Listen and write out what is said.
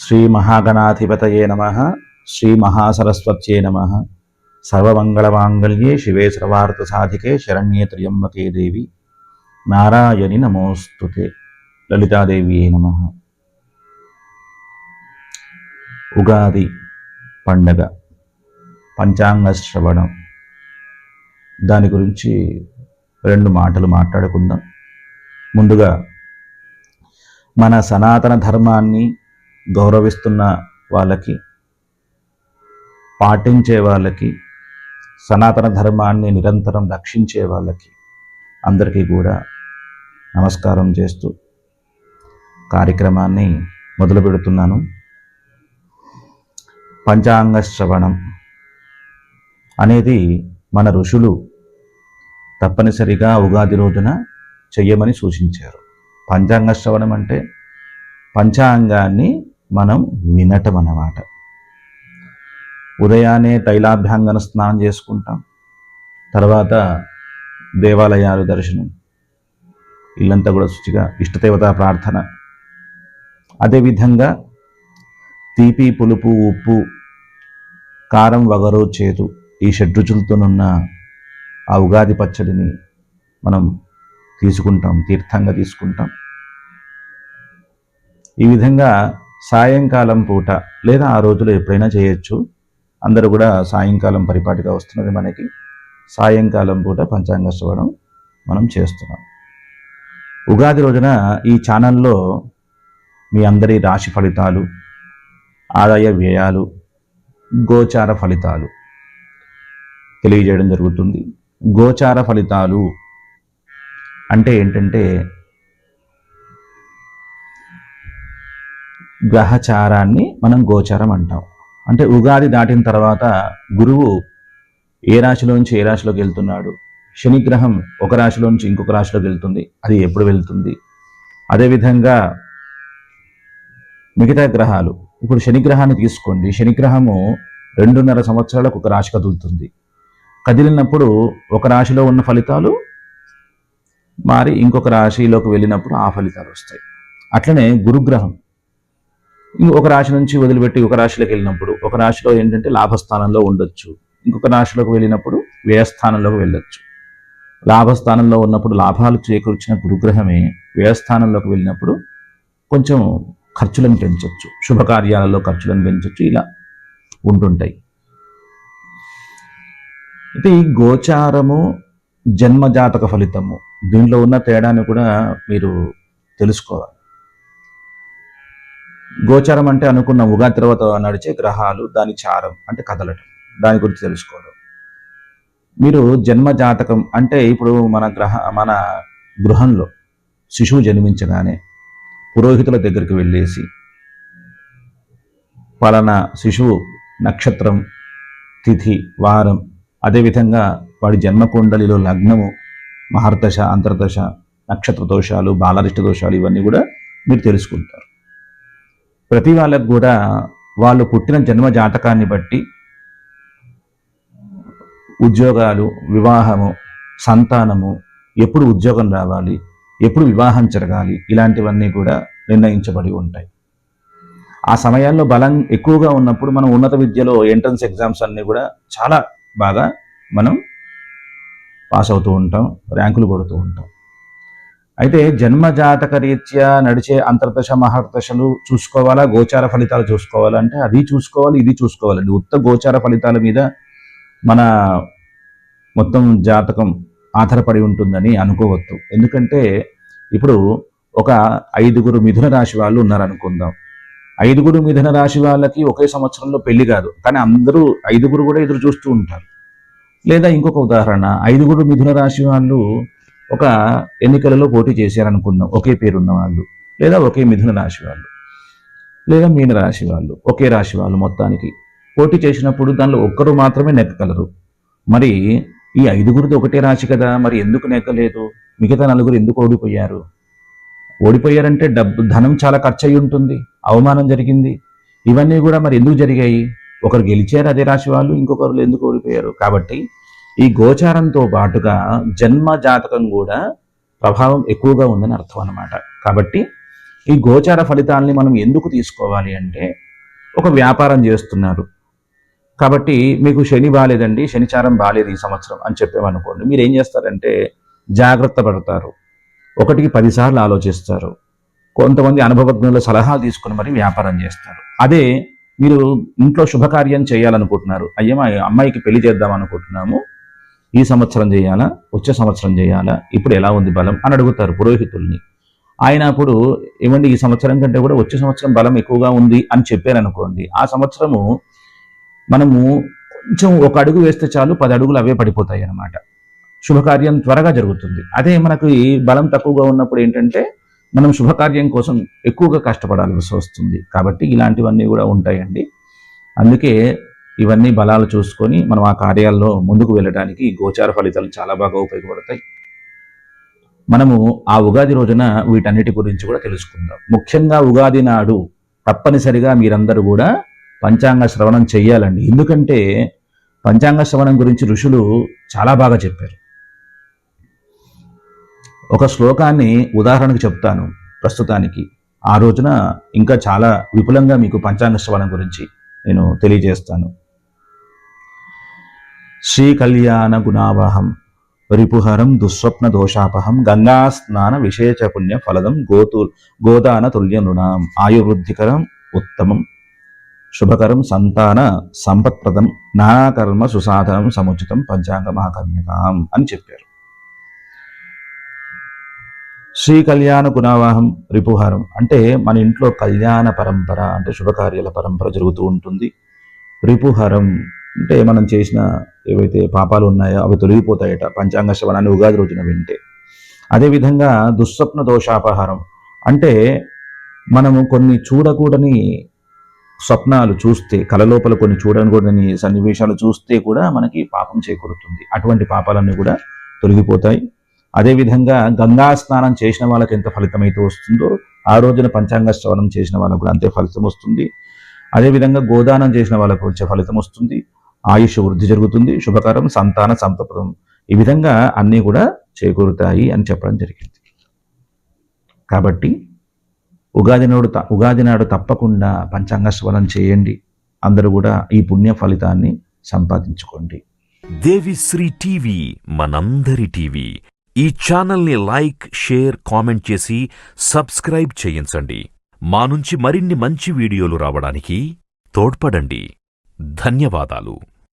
శ్రీ మహాగణాధిపతయే నమః. శ్రీ మహాసరస్వత్యే నమః. సర్వమంగళమాంగళ్యే శివే సర్వార్థ సాధికే శరణ్యే త్ర్యంబకే దేవి నారాయణి నమోస్తుతే. లలితాదేవియే నమః. ఉగాది పండగ, పంచాంగ శ్రవణం, దాని గురించి రెండు మాటలు మాట్లాడుకుందాం. ముందుగా మన సనాతన ధర్మాన్ని గౌరవిస్తున్న వాళ్ళకి, పాటించే వాళ్ళకి, సనాతన ధర్మాన్ని నిరంతరం రక్షించే వాళ్ళకి అందరికీ కూడా నమస్కారం చేస్తూ కార్యక్రమాన్ని మొదలు పెడుతున్నాను. పంచాంగ శ్రవణం అనేది మన ఋషులు తప్పనిసరిగా ఉగాది రోజున చెయ్యమని సూచించారు. పంచాంగ శ్రవణం అంటే పంచాంగాన్ని మనం వినటం అన్నమాట. ఉదయాన్నే తైలాభ్యంగన స్నానం చేసుకుంటాం, తర్వాత దేవాలయాలు దర్శనం, ఇల్లంతా కూడా శుచిగా ఇష్టదేవతా ప్రార్థన. అదేవిధంగా తీపి, పులుపు, ఉప్పు, కారం, వగరు, చేదు ఈ షడ్రుచులతోనున్న ఆ ఉగాది పచ్చడిని మనం తీసుకుంటాం, తీర్థంగా తీసుకుంటాం. ఈ విధంగా సాయంకాలం పూట లేదా ఆ రోజులో ఎప్పుడైనా చేయొచ్చు. అందరూ కూడా సాయంకాలం పరిపాటిగా వస్తున్నది మనకి. సాయంకాలం పూట పంచాంగ శ్రవణం మనం చేస్తున్నాం. ఉగాది రోజున ఈ ఛానల్లో మీ అందరి రాశి ఫలితాలు, ఆదాయ వ్యయాలు, గోచార ఫలితాలు తెలియజేయడం జరుగుతుంది. గోచార ఫలితాలు అంటే ఏంటంటే గ్రహచారాన్ని మనం గోచారం అంటాం. అంటే ఉగాది దాటిన తర్వాత గురువు ఏ రాశిలోంచి ఏ రాశిలోకి వెళ్తున్నాడు, శనిగ్రహం ఒక రాశిలోంచి ఇంకొక రాశిలోకి వెళ్తుంది, అది ఎప్పుడు వెళ్తుంది. అదేవిధంగా మిగతా గ్రహాలు, ఇప్పుడు శనిగ్రహాన్ని తీసుకోండి. శనిగ్రహము 2.5 సంవత్సరాలకు ఒక రాశి కదులుతుంది. కదిలినప్పుడు ఒక రాశిలో ఉన్న ఫలితాలు మారి ఇంకొక రాశిలోకి వెళ్ళినప్పుడు ఆ ఫలితాలు వస్తాయి. అట్లనే గురుగ్రహం ఇంకొక రాశి నుంచి వదిలిపెట్టి ఒక రాశిలోకి వెళ్ళినప్పుడు ఒక రాశిలో ఏంటంటే లాభస్థానంలో ఉండొచ్చు, ఇంకొక రాశిలోకి వెళ్ళినప్పుడు వ్యయస్థానంలోకి వెళ్ళొచ్చు. లాభస్థానంలో ఉన్నప్పుడు లాభాలు చేకూర్చిన గురుగ్రహమే వ్యయస్థానంలోకి వెళ్ళినప్పుడు కొంచెం ఖర్చులను పెంచవచ్చు, శుభకార్యాలలో ఖర్చులను పెంచవచ్చు, ఇలా ఉంటుంటాయి. అయితే ఈ గోచారము, జన్మజాతక ఫలితము, దీనిలో ఉన్న తేడాను కూడా మీరు తెలుసుకోవాలి. గోచారం అంటే అనుకున్న ఉగాది తర్వాత నడిచే గ్రహాలు, దాని చారం అంటే కదలటం, దాని గురించి తెలుసుకోవడం. మీరు జన్మ జాతకం అంటే ఇప్పుడు మన గృహంలో శిశువు జన్మించగానే పురోహితుల దగ్గరికి వెళ్ళేసి పలానా శిశువు నక్షత్రం, తిథి, వారం, అదేవిధంగా వాడి జన్మకుండలిలో లగ్నము, మహర్దశ, అంతర్దశ, నక్షత్ర దోషాలు, బాలరిష్ట దోషాలు ఇవన్నీ కూడా మీరు తెలుసుకుంటారు. ప్రతి వాళ్ళకు కూడా వాళ్ళు పుట్టిన జన్మ జాతకాన్ని బట్టి ఉద్యోగాలు, వివాహము, సంతానము, ఎప్పుడు ఉద్యోగం రావాలి, ఎప్పుడు వివాహం జరగాలి, ఇలాంటివన్నీ కూడా నిర్ణయించబడి ఉంటాయి. ఆ సమయాల్లో బలం ఎక్కువగా ఉన్నప్పుడు మనం ఉన్నత విద్యలో ఎంట్రన్స్ ఎగ్జామ్స్ అన్నీ కూడా చాలా బాగా మనం పాస్ అవుతూ ఉంటాం, ర్యాంకులు కొడుతూ ఉంటాం. అయితే జన్మజాతక రీత్యా నడిచే అంతర్దశ, మహర్దశలు చూసుకోవాలా, గోచార ఫలితాలు చూసుకోవాలా అంటే అది చూసుకోవాలి, ఇది చూసుకోవాలండి. ఉత్త గోచార ఫలితాల మీద మన మొత్తం జాతకం ఆధారపడి ఉంటుందని అనుకోవద్దు. ఎందుకంటే ఇప్పుడు ఒక 5 మిథున రాశి వాళ్ళు ఉన్నారనుకుందాం. 5 మిథున రాశి వాళ్ళకి ఒకే సంవత్సరంలో పెళ్లి కాదు, కానీ అందరూ 5 కూడా ఎదురు చూస్తూ ఉంటారు. లేదా ఇంకొక ఉదాహరణ, 5 మిథున రాశి వాళ్ళు ఒక ఎన్నికలలో పోటీ చేశారనుకుందాం, ఒకే పేరున్న వాళ్ళు, లేదా ఒకే మిథున రాశి వాళ్ళు, లేదా మీన రాశి వాళ్ళు, ఒకే రాశి వాళ్ళు మొత్తానికి పోటీ చేసినప్పుడు దానిలో ఒక్కరు మాత్రమే నెగ్గగలరు. మరి ఈ 5 ఒకటే రాశి కదా, మరి ఎందుకు నెగ్గలేదు? మిగతా 4 ఎందుకు ఓడిపోయారు? ఓడిపోయారంటే ధనం చాలా ఖర్చు అయి ఉంటుంది, అవమానం జరిగింది, ఇవన్నీ కూడా మరి ఎందుకు జరిగాయి? ఒకరు గెలిచారు అదే రాశి వాళ్ళు, ఇంకొకరు ఎందుకు ఓడిపోయారు? కాబట్టి ఈ గోచారంతో పాటుగా జన్మ జాతకం కూడా ప్రభావం ఎక్కువగా ఉందని అర్థం అన్నమాట. కాబట్టి ఈ గోచార ఫలితాలని మనం ఎందుకు తీసుకోవాలి అంటే, ఒక వ్యాపారం చేస్తున్నారు కాబట్టి మీకు శని బాలేదండి, శనిచారం బాలేదు ఈ సంవత్సరం అని చెప్పామనుకోండి, మీరు ఏం చేస్తారంటే జాగ్రత్త పడతారు, 1కి 10 సార్లు ఆలోచిస్తారు, కొంతమంది అనుభవజ్ఞుల సలహాలు తీసుకుని మరి వ్యాపారం చేస్తారు. అదే మీరు ఇంట్లో శుభకార్యం చేయాలనుకుంటున్నారు, అయ్యా మా అమ్మాయికి పెళ్లి చేద్దాం అనుకుంటున్నాము, ఈ సంవత్సరం చేయాలా, వచ్చే సంవత్సరం చేయాలా, ఇప్పుడు ఎలా ఉంది బలం అని అడుగుతారు పురోహితుల్ని. ఆయన అప్పుడు ఏమండి ఈ సంవత్సరం కంటే కూడా వచ్చే సంవత్సరం బలం ఎక్కువగా ఉంది అని చెప్పారనుకోండి, ఆ సంవత్సరము మనము కొంచెం 1 అడుగు వేస్తే చాలు 10 అడుగులు అవే పడిపోతాయి అన్నమాట. శుభకార్యం త్వరగా జరుగుతుంది. అదే మనకు ఈ బలం తక్కువగా ఉన్నప్పుడు ఏంటంటే మనం శుభకార్యం కోసం ఎక్కువగా కష్టపడాల్సి వస్తుంది. కాబట్టి ఇలాంటివన్నీ కూడా ఉంటాయండి. అందుకే ఇవన్నీ బలాలు చూసుకొని మనం ఆ కార్యాల్లో ముందుకు వెళ్ళడానికి గోచార ఫలితాలు చాలా బాగా ఉపయోగపడతాయి. మనము ఆ ఉగాది రోజున వీటన్నిటి గురించి కూడా తెలుసుకుందాం. ముఖ్యంగా ఉగాది నాడు తప్పనిసరిగా మీరందరూ కూడా పంచాంగ శ్రవణం చెయ్యాలండి. ఎందుకంటే పంచాంగ శ్రవణం గురించి ఋషులు చాలా బాగా చెప్పారు. ఒక శ్లోకాన్ని ఉదాహరణకు చెప్తాను ప్రస్తుతానికి. ఆ రోజున ఇంకా చాలా విపులంగా మీకు పంచాంగ శ్రవణం గురించి నేను తెలియజేస్తాను. శ్రీ కళ్యాణ గుణావహం రిపుహరం దుస్వప్న దోషాపహం గంగా స్నాన విశేష పుణ్య ఫలదం గోదాన తుల్య నృణాం ఆయువృద్ధికరం ఉత్తమం శుభకరం సంతాన సంపత్ప్రదం నానాకర్మ సుసాధనం సముచితం పంచాంగ మహాకర్మ్యతాం అని చెప్పారు. శ్రీ కళ్యాణ గుణావాహం రిపుహారం అంటే మన ఇంట్లో కళ్యాణ పరంపర అంటే శుభకార్యాల పరంపర జరుగుతూ ఉంటుంది. రిపుహరం అంటే మనం చేసిన ఏవైతే పాపాలు ఉన్నాయో అవి తొలగిపోతాయట పంచాంగ శ్రవణాన్ని ఉగాది రోజున వింటే. అదేవిధంగా దుస్వప్న దోషాపహారం అంటే మనము కొన్ని చూడకూడని స్వప్నాలు చూస్తే, కలలోపల కొన్ని చూడకూడని సన్నివేశాలు చూస్తే కూడా మనకి పాపం చేకూరుతుంది. అటువంటి పాపాలన్నీ కూడా తొలగిపోతాయి. అదేవిధంగా గంగా స్నానం చేసిన వాళ్ళకి ఎంత ఫలితం అయితే వస్తుందో ఆ రోజున పంచాంగ శ్రవణం చేసిన వాళ్ళకు కూడా అంతే ఫలితం వస్తుంది. అదేవిధంగా గోదానం చేసిన వాళ్ళకు వచ్చే ఫలితం వస్తుంది. ఆయుష్ వృద్ధి జరుగుతుంది. శుభకరం సంతాన సంపదం ఈ విధంగా అన్నీ కూడా చేకూరుతాయి అని చెప్పడం జరిగింది. కాబట్టి ఉగాది నాడు తప్పకుండా పంచాంగ శ్రవణం చేయండి. అందరూ కూడా ఈ పుణ్య ఫలితాన్ని సంపాదించుకోండి. దేవిశ్రీ టీవీ మనందరి టీవీ. ఈ ఛానల్ని లైక్, షేర్, కామెంట్ చేసి సబ్స్క్రైబ్ చేయించండి. మా నుంచి మరిన్ని మంచి వీడియోలు రావడానికి తోడ్పడండి. ధన్యవాదాలు.